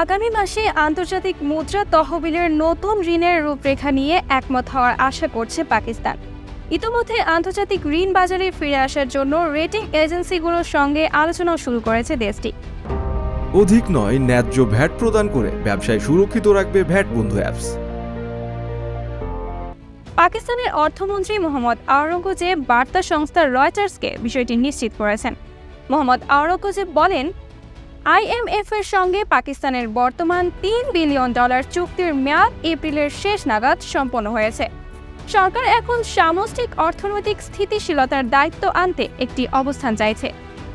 আগামী মাসে আন্তর্জাতিক মুদ্রা তহবিলের নতুন ঋণের রূপরেখা নিয়ে একমত হওয়ার আশা করছে পাকিস্তান। ইতিমধ্যে আন্তর্জাতিক ঋণ বাজারে ফিরে আসার জন্য রেটিং এজেন্সিগুলোর সঙ্গে আলোচনা শুরু করেছে দেশটি। অধিক নয়, ন্যায্য ভ্যাট প্রদান করে ব্যবসায় সুরক্ষিত রাখবে ভ্যাট বন্ধু অ্যাপস। পাকিস্তানের অর্থমন্ত্রী মোহাম্মদ আওরঙ্গজেব বার্তা সংস্থা রয়টার্সকে বিষয়টি নিশ্চিত করেছেন। মোহাম্মদ আওরঙ্গজেব বলেন, IMF এর সঙ্গে পাকিস্তানের বর্তমান $3 বিলিয়ন চুক্তির মেয়াদ এপ্রিলের শেষ নাগাদ সম্পন্ন হয়েছে। সরকার এখন সামষ্টিক অর্থনৈতিক স্থিতিশীলতার দায়িত্ব আনতে একটি অবস্থান চাইছে,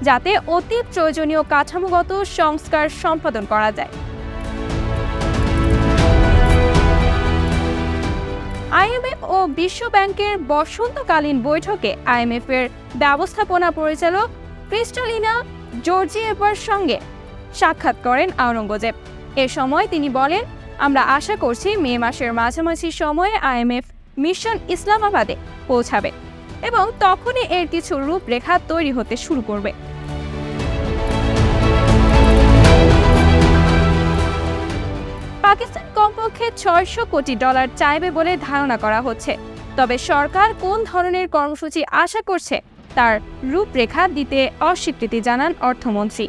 যাতে অতি প্রয়োজনীয় কাঠামোগত সংস্কার সম্পাদন করা যায়। IMF ও বিশ্ব ব্যাংকের বসন্তকালীন বৈঠকে IMF এর ব্যবস্থাপনা পরিচালক ক্রিস্টালিনা জর্জিয়েভার সঙ্গে সাক্ষাৎ করেন আওরঙ্গজেব। এ সময় তিনি বলেন, আমরা আশা করছি মে মাসের মাঝামাঝি সময়ে IMF মিশন ইসলামাবাদে পৌঁছাবে এবং তখনই এর কিছু রূপরেখা তৈরি হতে শুরু করবে। পাকিস্তান কমপক্ষে $600 কোটি চাইবে বলে ধারণা করা হচ্ছে। তবে সরকার কোন ধরনের কর্মসূচি আশা করছে তার রূপরেখা দিতে অস্বীকৃতি জানান অর্থমন্ত্রী।